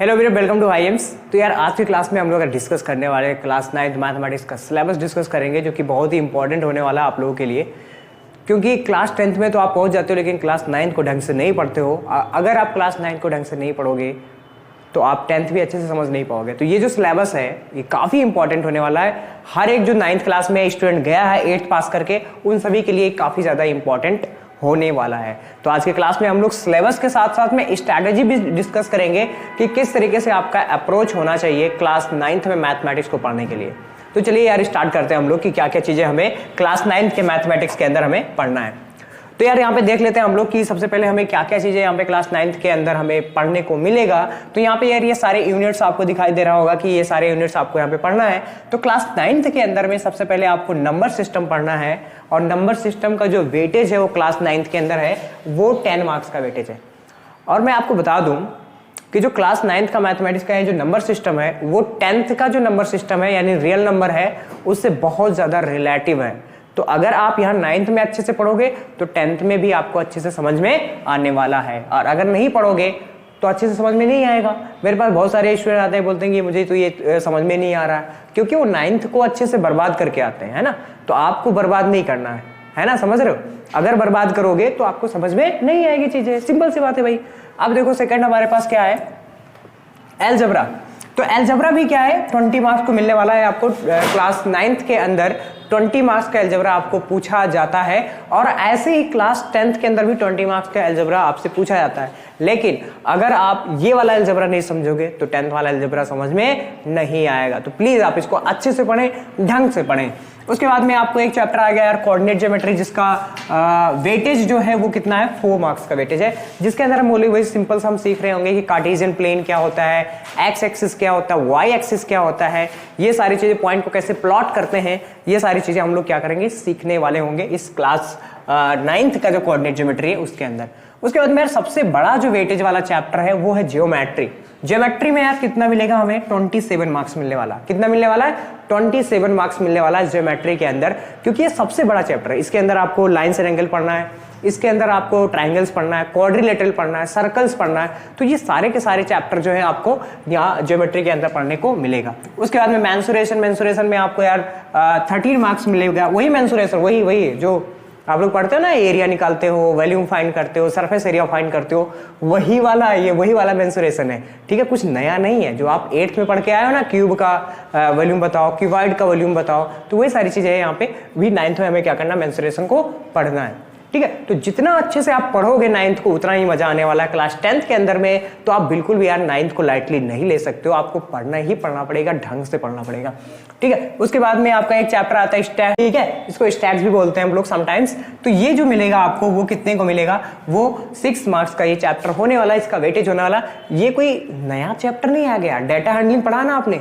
Hello video, welcome to IMS. तो यार आज की क्लास में हम लोग डिस्कस करने वाले हैं क्लास 9 मैथमेटिक्स का सिलेबस डिस्कस करेंगे, जो कि बहुत ही इंपॉर्टेंट होने वाला है आप लोगों के लिए। क्योंकि क्लास 10th में तो आप पहुंच जाते हो, लेकिन क्लास 9 को ढंग से नहीं पढ़ते हो। अगर आप क्लास 9 को ढंग से नहीं पढ़ोगे तो आप 10th भी अच्छे से समझ नहीं पाओगे। तो ये जो सिलेबस है ये काफ़ी इंपॉर्टेंट होने वाला है। हर एक जो 9th क्लास में स्टूडेंट गया है 8th पास करके, उन सभी के लिए काफ़ी ज़्यादा इंपॉर्टेंट होने वाला है। तो आज के क्लास में हम लोग सिलेबस के साथ साथ में स्ट्रैटेजी भी डिस्कस करेंगे कि किस तरीके से आपका अप्रोच होना चाहिए क्लास 9th में मैथमेटिक्स को पढ़ने के लिए। तो चलिए यार स्टार्ट करते हैं हम लोग कि क्या क्या चीज़ें हमें क्लास 9th के मैथमेटिक्स के अंदर हमें पढ़ना है। तो यार यहाँ पे देख लेते हैं हम लोग कि सबसे पहले हमें क्या क्या चीज़ें यहाँ पे क्लास 9th के अंदर हमें पढ़ने को मिलेगा। तो यहाँ पे यार ये सारे यूनिट्स आपको दिखाई दे रहा होगा कि ये सारे यूनिट्स आपको यहाँ पे पढ़ना है। तो क्लास 9th के अंदर में सबसे पहले आपको नंबर सिस्टम पढ़ना है, और नंबर सिस्टम का जो वेटेज है वो क्लास 9th के अंदर है वो 10 मार्क्स का वेटेज है। और मैं आपको बता दूं कि जो क्लास 9th का मैथमेटिक्स का जो नंबर सिस्टम है वो 10th का जो नंबर सिस्टम है यानी रियल नंबर है उससे बहुत ज़्यादा रिलेटिव है। तो अगर आप यहाँ 9th में अच्छे से पढ़ोगे तो 10th में भी आपको अच्छे से समझ में आने वाला है, और अगर नहीं पढ़ोगे तो अच्छे से समझ में नहीं आएगा। मेरे पास बहुत सारे स्टूडेंट आते हैं, बोलते हैं कि मुझे तो ये समझ में नहीं आ रहा है, क्योंकि वो 9th को अच्छे से बर्बाद करके आते हैं, है ना। तो आपको बर्बाद नहीं करना है ना, समझ रहे हो। अगर बर्बाद करोगे तो आपको समझ में नहीं आएगी चीजें, सिंपल सी बात है भाई। अब देखो सेकंड हमारे पास क्या है, अलजेब्रा। तो अलजेब्रा भी क्या है, 20 मार्क्स को मिलने वाला है आपको। क्लास 9th के अंदर 20 मार्क्स का अलजेब्रा आपको पूछा जाता है, और ऐसे ही क्लास 10th के अंदर भी 20 मार्क्स का अलजेब्रा आपसे पूछा जाता है। लेकिन अगर आप ये वाला अलजेब्रा नहीं समझोगे तो 10th वाला अलजेब्रा समझ में नहीं आएगा। तो प्लीज आप इसको अच्छे से पढ़ें, ढंग से पढ़ें। उसके बाद में आपको एक चैप्टर आ गया यार कोऑर्डिनेट ज्योमेट्री, जिसका वेटेज जो है वो कितना है, 4 मार्क्स का वेटेज है। जिसके अंदर हम वही सिंपल से हम सीख रहे होंगे कि कार्टेशियन प्लेन क्या होता है, एक्स एक्सिस क्या होता है, वाई एक्सिस क्या होता है, ये सारी चीजें, पॉइंट को कैसे प्लॉट करते हैं, ये सारी चीजें हम लोग क्या करेंगे, सीखने वाले होंगे इस क्लास 9th का जो कोऑर्डिनेट ज्योमेट्री है उसके अंदर। उसके बाद में यार सबसे बड़ा जो वेटेज वाला चैप्टर है वो है जियोमेट्री। ज्योमेट्री में यार कितना मिलेगा हमें, 27 मार्क्स मिलने वाला। कितना मिलने वाला है, 27 मार्क्स मिलने वाला है ज्योमेट्री के अंदर, क्योंकि ये सबसे बड़ा चैप्टर है। इसके अंदर आपको लाइन्स एंड एंगल पढ़ना है, इसके अंदर आपको ट्राइंगल्स पढ़ना है, क्वाड्रिलेटरल पढ़ना है, सर्कल्स पढ़ना है। तो ये सारे के सारे चैप्टर जो है आपको यहाँ ज्योमेट्री के अंदर पढ़ने को मिलेगा। उसके बाद में मेंसुरेशन में आपको यार 13 मार्क्स मिलेगा। वही मेंसुरेशन, वही जो आप लोग पढ़ते हो ना, एरिया निकालते हो, वॉल्यूम फाइंड करते हो, सरफेस एरिया फाइंड करते हो, वही वाला मेंसुरेशन है। ठीक है, कुछ नया नहीं है। जो आप 8th में पढ़ के आए हो ना, क्यूब का वॉल्यूम बताओ, क्यूबॉइड का वॉल्यूम बताओ, तो वही सारी चीजें यहाँ पे भी 9th में हमें क्या करना, मेंसुरेशन को पढ़ना है। ठीक है, तो जितना अच्छे से आप पढ़ोगे 9th को उतना ही मजा आने वाला है क्लास 10th के अंदर में। तो आप बिल्कुल भी यार 9th को लाइटली नहीं ले सकते हो, आपको पढ़ना ही पढ़ना पड़ेगा, ढंग से पढ़ना पड़ेगा। ठीक है, उसके बाद में आपका एक चैप्टर आता है स्टैट। ठीक है, इसको स्टैट्स भी बोलते हैं हम लोग समटाइम्स। तो ये जो मिलेगा आपको वो कितने को मिलेगा, वो 6 मार्क्स का ये चैप्टर होने वाला है, इसका वेटेज होने वाला। ये कोई नया चैप्टर नहीं आ गया, डाटा हैंडलिंग पढ़ा ना आपने,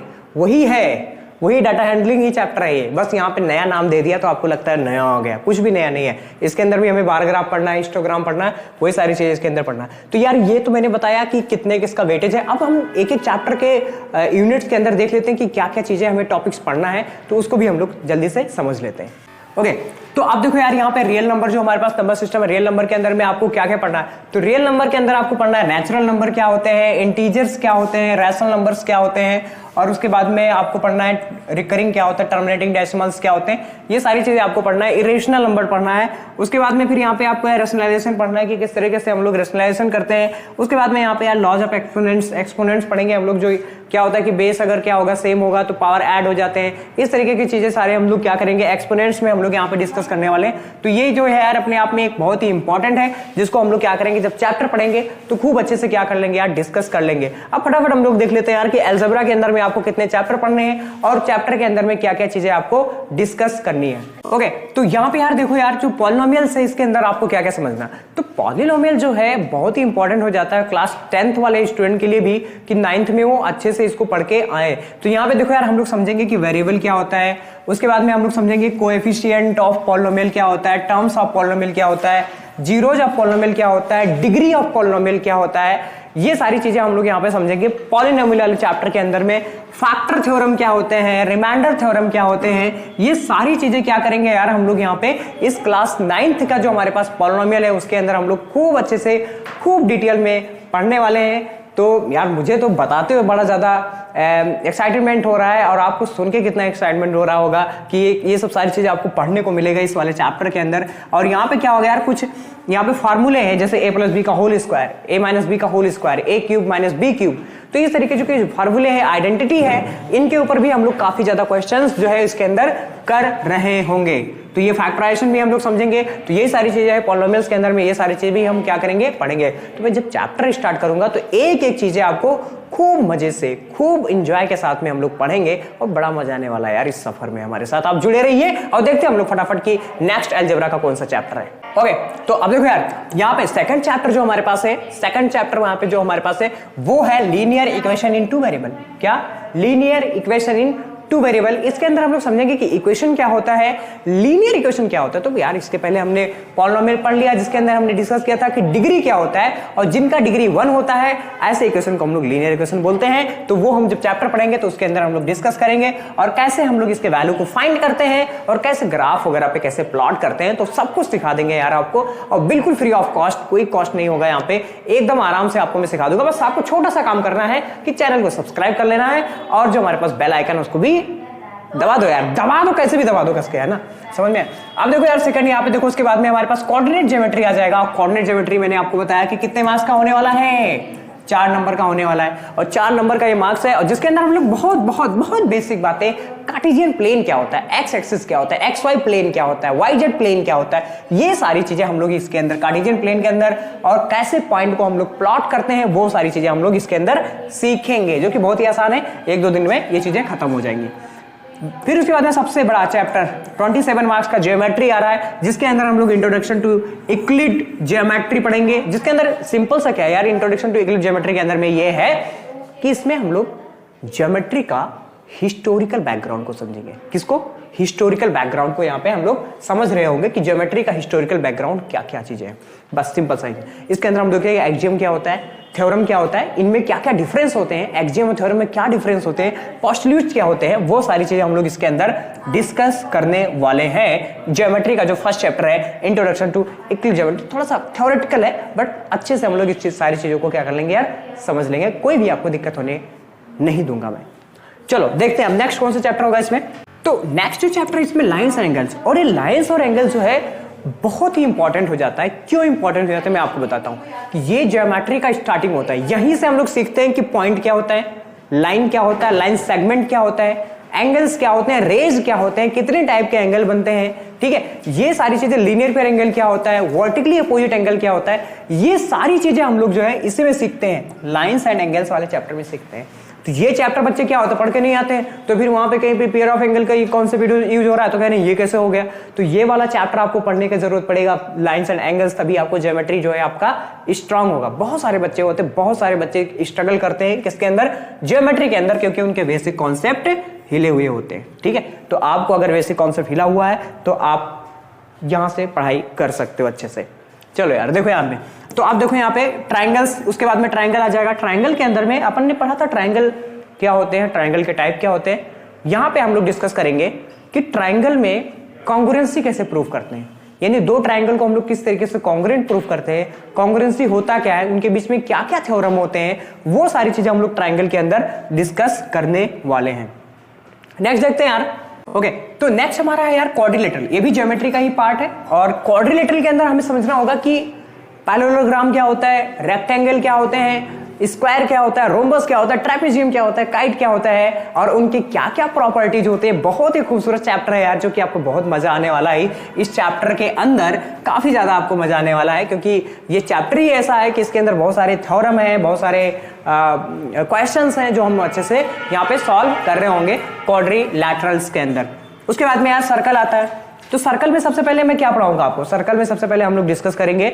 वही डाटा हैंडलिंग ही चैप्टर है ये, बस यहाँ पे नया नाम दे दिया तो आपको लगता है नया हो गया। कुछ भी नया नहीं है। इसके अंदर भी हमें बार ग्राफ पढ़ना है, हिस्टोग्राम पढ़ना है, वही सारी चीजें इसके अंदर पढ़ना है। तो यार ये तो मैंने बताया कि कितने किसका वेटेज है। अब हम एक एक चैप्टर के यूनिट्स के अंदर देख लेते हैं कि क्या क्या चीजें हमें टॉपिक्स पढ़ना है, तो उसको भी हम लोग जल्दी से समझ लेते हैं। ओके, तो अब देखो यार यहाँ पे रियल नंबर, जो हमारे पास नंबर सिस्टम है, रियल नंबर के अंदर में आपको क्या क्या पढ़ना है। तो रियल नंबर के अंदर आपको पढ़ना है नेचुरल नंबर क्या होते हैं, इंटीजर्स क्या होते हैं, रैशनल नंबर्स क्या होते हैं, और उसके बाद में आपको पढ़ना है रिकरिंग क्या होता है, टर्मिनेटिंग डेसिमल्स क्या होते हैं, ये सारी चीजें आपको पढ़ना है। इरेशनल नंबर पढ़ना है। उसके बाद में फिर यहाँ पे आपको रेशनलाइजेशन पढ़ना है कि किस तरीके से हम लोग रेशनलाइजेशन करते हैं। उसके बाद में यहाँ पे यार लॉज ऑफ एक्सपोनेंट्स पढ़ेंगे हम लोग, जो क्या होता है कि बेस अगर क्या होगा, सेम होगा तो पावर ऐड हो जाते हैं। इस तरीके की चीजें सारे हम लोग क्या करेंगे, एक्सपोनेंट्स में हम लोग यहाँ पे डिस्कस करने वाले हैं। तो ये जो है यार अपने आप में एक बहुत ही इंपॉर्टेंट है, जिसको हम लोग क्या करेंगे, जब चैप्टर पढ़ेंगे तो खूब अच्छे से क्या कर लेंगे यार, डिस्कस कर लेंगे। अब फटाफट हम लोग देख लेते हैं यार कि अलजेब्रा के अंदर में आपको कितने चैप्टर पढ़ने हैं और चैप्टर के अंदर में क्या क्या चीजें आपको डिस्कस करनी है। ओके, तो यहाँ पे यार देखो यार जो पॉलिनोमियल्स है इसके अंदर आपको क्या क्या समझना। तो पॉलिनोमियल जो है बहुत ही इंपॉर्टेंट हो जाता है क्लास 10th वाले स्टूडेंट के लिए भी, कि 9th में वो अच्छे से इसको पढ़ के आए। तो यहाँ पे देखो यार हम लोग समझेंगे कि वेरिएबल क्या होता है, उसके बाद में हम लोग समझेंगे कोएफिशिएंट ऑफ पॉलिनोमियल क्या होता है, टर्म्स ऑफ पॉलिनोमियल क्या होता है, जीरोज ऑफ पॉलिनोमियल क्या होता है, डिग्री ऑफ पॉलिनोमियल क्या होता है। ये सारी चीजें हम लोग यहाँ पे समझेंगे पॉलिनोमियल वाले चैप्टर के अंदर में। फैक्टर थ्योरम क्या होते हैं, रिमाइंडर थ्योरम क्या होते हैं, ये सारी चीजें क्या करेंगे यार हम लोग यहाँ पे इस क्लास 9th का जो हमारे पास पॉलिनोमियल है उसके अंदर हम लोग खूब अच्छे से खूब डिटेल में पढ़ने वाले हैं। तो यार मुझे तो बताते हुए बड़ा ज़्यादा एक्साइटमेंट हो रहा है, और आपको सुन के कितना एक्साइटमेंट हो रहा होगा कि ये सब सारी चीज़ें आपको पढ़ने को मिलेगा इस वाले चैप्टर के अंदर। और यहाँ पे क्या होगा यार, कुछ यहाँ पे फार्मूले हैं, जैसे a प्लस बी का whole square, a minus B का whole square, a cube minus B cube. तो इस तरीके जो फार्मूले हैं, आइडेंटिटी है, इनके ऊपर भी हम लोग काफी ज्यादा क्वेश्चंस जो है इसके अंदर कर रहे होंगे। तो ये फैक्टराइजेशन भी हम लोग समझेंगे। तो ये सारी चीजें हैं पॉलिनोमियल्स के अंदर में, ये सारी चीजें भी हम क्या करेंगे, पढ़ेंगे। तो मैं जब चैप्टर स्टार्ट करूंगा तो एक एक चीजें आपको खूब मजे से, खूब इंजॉय के साथ में हम लोग पढ़ेंगे, और बड़ा मजा आने वाला है यार इस सफर में। हमारे साथ आप जुड़े रहिए और देखते हैं हम लोग फटाफट की नेक्स्ट अलजेब्रा का कौन सा चैप्टर है। ओके, तो अब देखो यार, यहाँ पे सेकंड चैप्टर जो हमारे पास है, सेकंड चैप्टर वहां पे जो हमारे पास है वो है linear equation in two variable. क्या? Linear equation in two variable. इसके अंदर हम लोग समझेंगे कि इक्वेशन क्या होता है, लीनियर इक्वेशन क्या होता है। तो यार इसके पहले हमने पॉलिनोमियल पढ़ लिया, जिसके अंदर हमने डिस्कस किया था कि डिग्री क्या होता है, और जिनका डिग्री 1 होता है ऐसे इक्वेशन को हम लोग लीनियर इक्वेशन बोलते हैं। तो वो हम जब चैप्टर पढ़ेंगे तो उसके अंदर हम लोग डिस्कस करेंगे, और कैसे हम लोग इसके वैल्यू को फाइंड करते हैं, और कैसे ग्राफ वगैरह पे कैसे प्लॉट करते हैं, तो सब कुछ सिखा देंगे यार आपको, और बिल्कुल फ्री ऑफ कॉस्ट, कोई कॉस्ट नहीं होगा यहाँ पे, एकदम आराम से आपको मैं सिखा दूंगा। बस आपको छोटा सा काम करना है कि चैनल को सब्सक्राइब कर लेना है, और जो हमारे पास बेल आइकन है उसको भी दबा दो यार, दबा दो, कैसे भी दबा दो कसके, है ना, समझ में। अब देखो यार सेकंड यहाँ पे देखो, उसके बाद में हमारे पास कोऑर्डिनेट ज्योमेट्री आ जाएगा। कोऑर्डिनेट ज्योमेट्री मैंने आपको बताया कि कितने मार्क्स का होने वाला है, 4 नंबर का होने वाला है, और 4 नंबर का ये मार्क्स है, और जिसके अंदर हम लोग बहुत बहुत बहुत बेसिक बातें, कार्टेशियन प्लेन क्या होता है, एक्स एक्सिस क्या होता है, एक्स वाई प्लेन क्या होता है, वाई जेड प्लेन क्या होता है, ये सारी चीजें हम लोग इसके अंदर कार्टेशियन प्लेन के अंदर, और कैसे पॉइंट को हम लोग प्लॉट करते हैं, वो सारी चीजें हम लोग इसके अंदर सीखेंगे, जो कि बहुत ही आसान है, 1-2 दिन में ये चीजें खत्म हो जाएंगी। फिर उसके बाद में सबसे बड़ा चैप्टर 27 मार्क्स का ज्योमेट्री आ रहा है, जिसके अंदर हम लोग इंट्रोडक्शन टू यूक्लिड ज्योमेट्री पढ़ेंगे। जिसके अंदर सिंपल सा क्या है यार, इंट्रोडक्शन टू यूक्लिड ज्योमेट्री के अंदर में ये है कि इसमें हम लोग ज्योमेट्री का हिस्टोरिकल बैकग्राउंड को समझेंगे। किसको? हिस्टोरिकल बैकग्राउंड को यहाँ पे हम लोग समझ रहे होंगे कि ज्योमेट्री का हिस्टोरिकल बैकग्राउंड क्या क्या चीजें हैं, बस सिंपल सा ही। इसके अंदर हम देखेंगे एक्सियम क्या होता है, थ्योरम क्या होता है, इनमें क्या क्या डिफरेंस होते हैं, एक्सियम और थ्योरम में क्या डिफरेंस होते हैं, पोस्टुलेट्स क्या होते हैं, वो सारी चीजें हम लोग इसके अंदर डिस्कस करने वाले हैं। ज्योमेट्री का जो फर्स्ट चैप्टर है इंट्रोडक्शन टू यूक्लिड ज्योमेट्री, थोड़ा सा थ्योरेटिकल है, बट अच्छे से हम लोग इस सारी चीजों को क्या कर लेंगे यार, समझ लेंगे, कोई भी आपको दिक्कत होने नहीं दूंगा मैं। चलो देखते हैं अब नेक्स्ट कौन सा चैप्टर होगा इसमें। तो नेक्स्ट चैप्टर इसमें लाइंस एंड एंगल्स, और ये लाइंस और एंगल्स जो है बहुत ही इंपॉर्टेंट हो जाता है। क्यों इंपॉर्टेंट हो जाता है मैं आपको बताता हूं कि ये ज्योमेट्री का स्टार्टिंग होता है, यहीं से हम लोग सीखते हैं कि पॉइंट क्या होता है, लाइन क्या होता है, लाइन सेगमेंट क्या होता है, एंगल्स क्या होते हैं, रेज क्या होते हैं, कितने टाइप के एंगल बनते हैं, ठीक है, ये सारी चीजें, लीनियर पेयर एंगल क्या होता है, वर्टिकली अपोजिट एंगल क्या होता है, ये सारी चीजें हम लोग जो है इसी में सीखते हैं, लाइंस एंड एंगल्स वाले चैप्टर में सीखते हैं। तो ये चैप्टर बच्चे क्या होता है, पढ़ के नहीं आते हैं, तो फिर वहां पे कहीं पे पेयर ऑफ एंगल का कॉन्सेप्ट यूज हो रहा है, तो कहने ये कैसे हो गया। तो ये वाला चैप्टर आपको पढ़ने की जरूरत पड़ेगा, लाइंस एंड एंगल्स, तभी आपको ज्योमेट्री जो है आपका स्ट्रांग होगा। बहुत सारे बच्चे होते हैं, बहुत सारे बच्चे स्ट्रगल करते हैं किसके अंदर, ज्योमेट्री के अंदर, क्योंकि उनके बेसिक कॉन्सेप्ट हिले हुए होते हैं, ठीक है। तो आपको अगर बेसिक कॉन्सेप्ट हिला हुआ है तो आप यहां से पढ़ाई कर सकते हो अच्छे से। चलो यार देखो यहाँ पे, तो आप देखो यहाँ पे ट्राइंगल्स, उसके बाद में ट्राइंगल आ जाएगा। ट्राइंगल के अंदर में अपन ने पढ़ा था ट्राइंगल क्या होते हैं, ट्राइंगल के टाइप क्या होते हैं। यहाँ पे हम लोग डिस्कस करेंगे कि ट्राइंगल में कॉन्ग्रुएंसी कैसे प्रूव करते हैं, यानी दो ट्राइंगल को हम लोग किस तरीके से कॉन्ग्रुएंट प्रूव करते हैं, कॉन्ग्रुएंसी होता क्या है, उनके बीच में क्या क्या थ्योरम होते हैं, वो सारी चीजें हम लोग ट्राइंगल के अंदर डिस्कस करने वाले हैं। नेक्स्ट देखते हैं यार। ओके, तो नेक्स्ट हमारा है यार क्वाड्रिलेटरल, ये भी ज्योमेट्री का ही पार्ट है। और क्वाड्रिलेटरल के अंदर हमें समझना होगा कि पैरेललोग्राम क्या होता है, रेक्टेंगल क्या होते हैं, स्क्वायर क्या होता है, रोम्बस क्या होता है, ट्रेपेजियम क्या होता है, काइट क्या होता है, और उनके क्या क्या प्रॉपर्टीज होते हैं। बहुत ही खूबसूरत चैप्टर है यार, जो कि आपको बहुत मजा आने वाला है। इस चैप्टर के अंदर काफी ज्यादा आपको मजा आने वाला है, क्योंकि ये चैप्टर ही ऐसा है कि इसके अंदर बहुत सारे थ्योरम है, बहुत सारे क्वेश्चंस हैं जो हम अच्छे से यहाँ पे सॉल्व कर रहे होंगे क्वाड्रिलैटरल्स के अंदर। उसके बाद में यार सर्कल आता है। तो सर्कल में सबसे पहले मैं क्या पढ़ाऊंगा आपको, सर्कल में सबसे पहले हम लोग डिस्कस करेंगे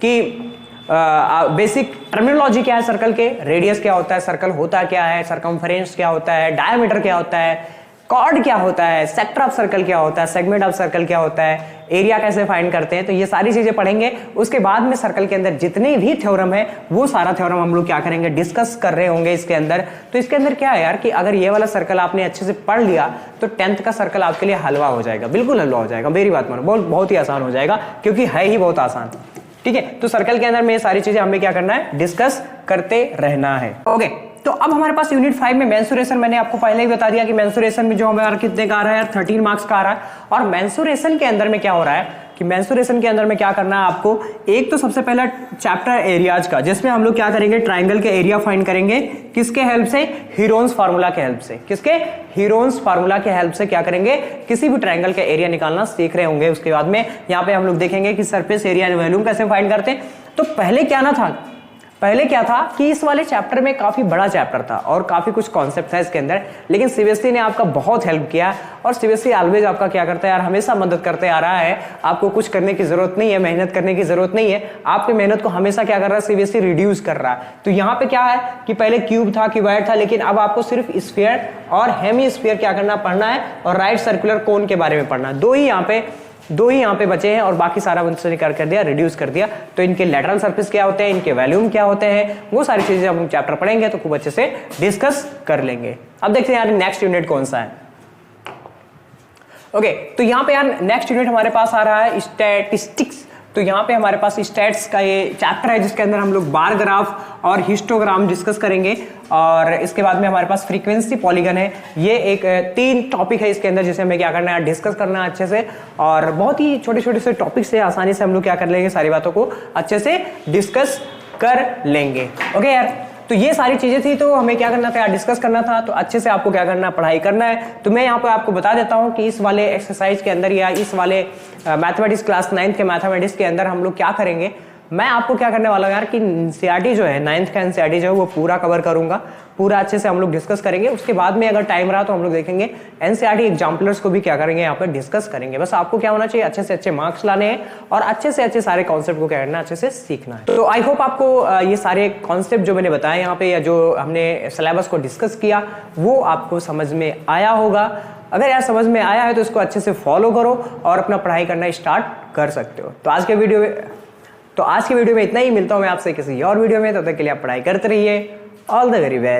कि बेसिक टर्मिनोलॉजी क्या है सर्कल के, रेडियस क्या होता है, सर्कल होता क्या है, सरकमफेरेंस क्या होता है, डायमीटर क्या होता है, कॉर्ड क्या होता है, सेक्टर ऑफ सर्कल क्या होता है, सेगमेंट ऑफ सर्कल क्या होता है, एरिया कैसे फाइंड करते हैं। तो ये सारी चीजें पढ़ेंगे। उसके बाद में सर्कल के अंदर जितने भी थ्योरम है वो सारा थ्योरम हम लोग क्या करेंगे, डिस्कस कर रहे होंगे इसके अंदर। तो इसके अंदर क्या है यार कि अगर ये वाला सर्कल आपने अच्छे से पढ़ लिया तो 10th का सर्कल आपके लिए हलवा हो जाएगा, बिल्कुल हलवा हो जाएगा, मेरी बात मानो, बहुत ही आसान हो जाएगा, क्योंकि है ही बहुत आसान। ठीक है। तो सर्कल के अंदर में ये सारी चीजें हमें क्या करना है, डिस्कस करते रहना है। ओके, तो अब हमारे पास यूनिट 5 में मेंसुरेशन, मैंने आपको पहले ही बता दिया कि मेंसुरेशन में जो हमारा कितने का आ रहा है, 13 मार्क्स का आ रहा है। और मेंसुरेशन के अंदर में क्या हो रहा है कि मेंसुरेशन के अंदर में क्या करना है आपको, एक तो सबसे पहला चैप्टर एरियाज का, जिसमें हम लोग क्या करेंगे, ट्राइंगल के एरिया फाइंड करेंगे, किसके हेल्प से, हीरोन्स फार्मूला के हेल्प से। किसके, हीरोन्स फार्मूला के हेल्प से क्या करेंगे, किसी भी ट्राइंगल का एरिया निकालना सीख रहे होंगे। उसके बाद में यहाँ पे हम लोग देखेंगे कि सरफेस एरिया वॉल्यूम कैसे फाइंड करते हैं। तो पहले क्या था कि इस वाले चैप्टर में काफी बड़ा चैप्टर था और काफी कुछ कॉन्सेप्ट था इसके अंदर, लेकिन सीबीएसई ने आपका बहुत हेल्प किया। और सीबीएसई ऑलवेज आपका क्या करता है यार, हमेशा मदद करते आ रहा है। आपको कुछ करने की जरूरत नहीं है, मेहनत करने की जरूरत नहीं है, आपकी मेहनत को हमेशा क्या कर रहा है, सीबीएसई रिड्यूस कर रहा है। तो यहाँ पे क्या है कि पहले क्यूब था, क्यूबॉइड था, लेकिन अब आपको सिर्फ स्फीयर और हेमीस्फीयर क्या करना, पढ़ना है, और राइट सर्कुलर कोन के बारे में पढ़ना है। दो ही यहाँ पे बचे हैं और बाकी सारा उनसे कर दिया, रिड्यूस कर दिया। तो इनके लेटरल सरफेस क्या होते हैं, इनके वॉल्यूम क्या होते हैं, वो सारी चीजें हम चैप्टर पढ़ेंगे तो खूब अच्छे से डिस्कस कर लेंगे। अब देखते हैं यार नेक्स्ट यूनिट कौन सा है। ओके, तो यहाँ पे यार नेक्स्ट यूनिट हमारे पास आ रहा है स्टैटिस्टिक्स। तो यहाँ पे हमारे पास स्टैट्स का ये चैप्टर है, जिसके अंदर हम लोग बार ग्राफ और हिस्टोग्राम डिस्कस करेंगे। और इसके बाद में हमारे पास फ्रीक्वेंसी पॉलीगन है। ये एक 3 टॉपिक है इसके अंदर, जिसे हमें क्या करना है, डिस्कस करना है अच्छे से। और बहुत ही छोटे छोटे से टॉपिक से आसानी से हम लोग क्या कर लेंगे, सारी बातों को अच्छे से डिस्कस कर लेंगे। ओके यार, तो ये सारी चीजें थी, तो हमें क्या करना था यार, डिस्कस करना था। तो अच्छे से आपको क्या करना है, पढ़ाई करना है। तो मैं यहाँ पे आपको बता देता हूँ कि इस वाले एक्सरसाइज के अंदर या इस वाले मैथमेटिक्स क्लास 9th के मैथमेटिक्स के अंदर हम लोग क्या करेंगे, मैं आपको क्या करने वाला हूं यार कि एनसीईआरटी जो है, 9th का एनसीईआरटी जो है वो पूरा कवर करूंगा, पूरा अच्छे से हम लोग डिस्कस करेंगे। उसके बाद में अगर टाइम रहा तो हम लोग देखेंगे एनसीईआरटी एग्जाम्पलर्स को भी क्या करेंगे, यहाँ पर डिस्कस करेंगे। बस आपको क्या होना चाहिए, अच्छे से अच्छे मार्क्स लाने हैं और अच्छे से अच्छे सारे कॉन्सेप्ट को क्या करना है, अच्छे से सीखना है। तो आई होप आपको ये सारे कॉन्सेप्ट जो मैंने बताए यहाँ पे, या जो हमने सिलेबस को डिस्कस किया, वो आपको समझ में आया होगा। अगर यार समझ में आया है तो इसको अच्छे से फॉलो करो और अपना पढ़ाई करना स्टार्ट कर सकते हो। तो आज के वीडियो में इतना ही। मिलता हूं मैं आपसे किसी और वीडियो में, तब तक के लिए आप पढ़ाई करते रहिए। All the very best.